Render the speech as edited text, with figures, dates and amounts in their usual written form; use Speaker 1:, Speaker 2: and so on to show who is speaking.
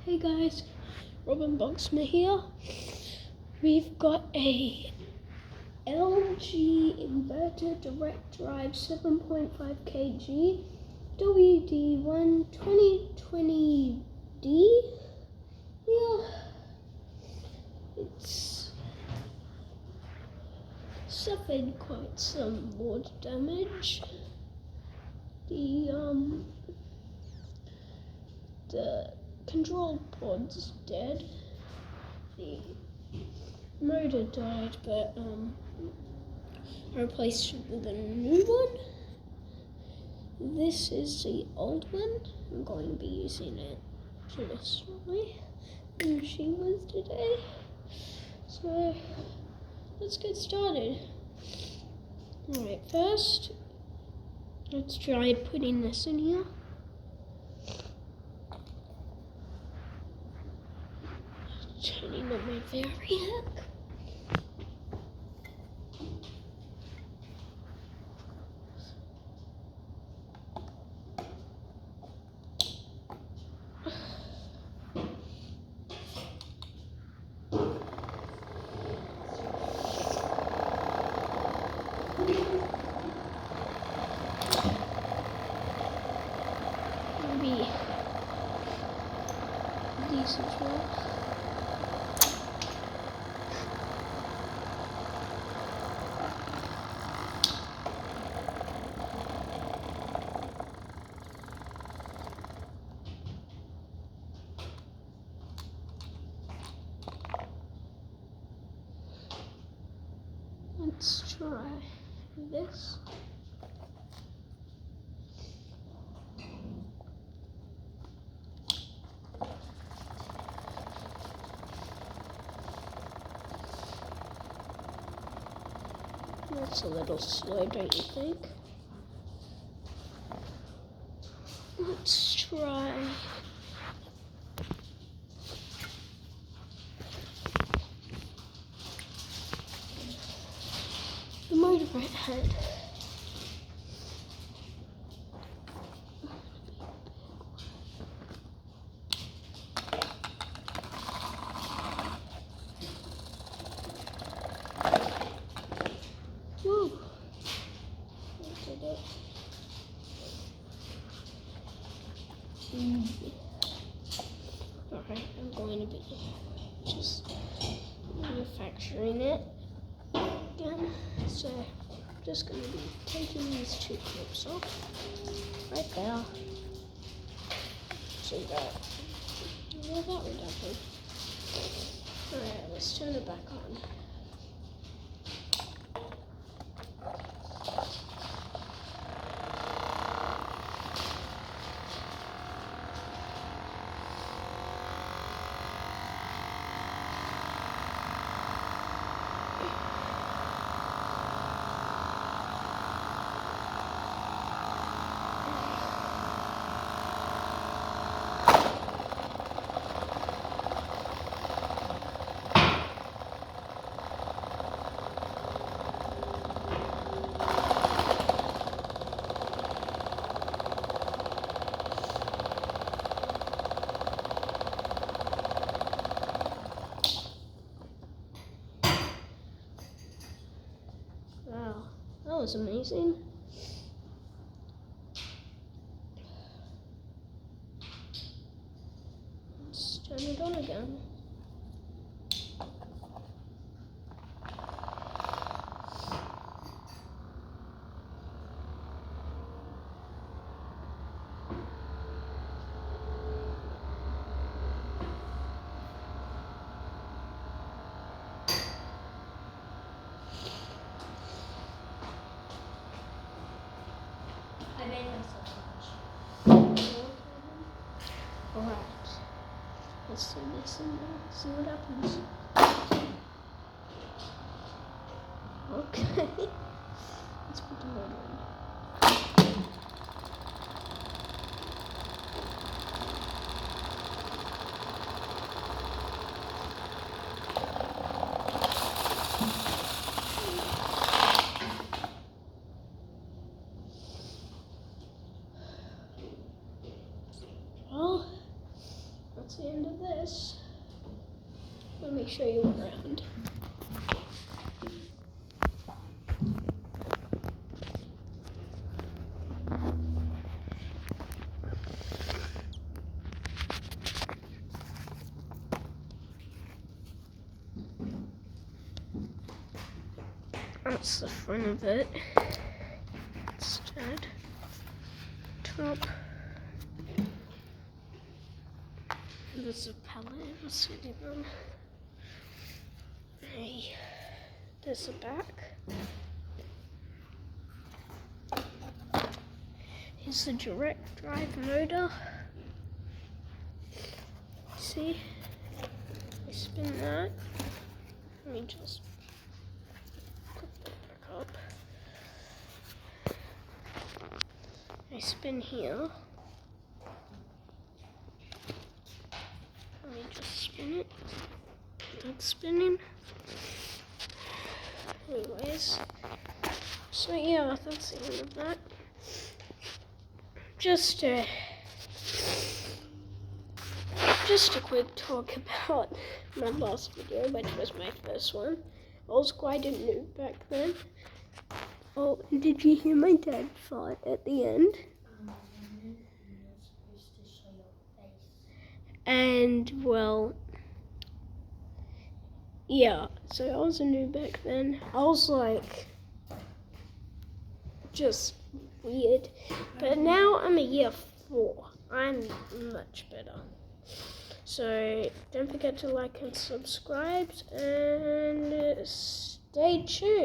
Speaker 1: Hey guys, Robin Boxman here. We've got a LG inverter direct drive 7.5 kg WD1 2020D. Yeah, it's suffered quite some water damage. The control pod's dead. The motor died, but I replaced it with a new one. This is the old one. I'm going to be using it traditionally in machine with today. So let's get started. Alright, first let's try putting this in here. Turning on my variac. Maybe these as well. Let's try this. That's a little slow, don't you think? Let's try the motor head. Woo! I did it. Alright, I'm going to be just manufacturing it again. So I'm just going to be taking these two clips off right there. So that would happen. Alright, let's turn it back on. Wow, that was amazing. Let's turn it on again.
Speaker 2: I made myself lunch.
Speaker 1: Alright, let's do this and see what happens. Okay, let's put the motor in. Well, that's the end of this. Let me show you around. That's the front of it. Instead, top. There's a pallet I'm sitting on. Hey, there's the back. Here's the direct drive motor. See? I spin that. Let me just put that back up. I spin here. Let me just spin it. That's spinning. Anyways, so yeah, that's the end of that. Just a quick talk about my last video, which was my first one. I was quite a noob back then. Oh, did you hear my dad fart at the end? And well, yeah, so I was a noob back then. I was like, just weird. But now I'm a year 4. I'm much better. So don't forget to like and subscribe and stay tuned.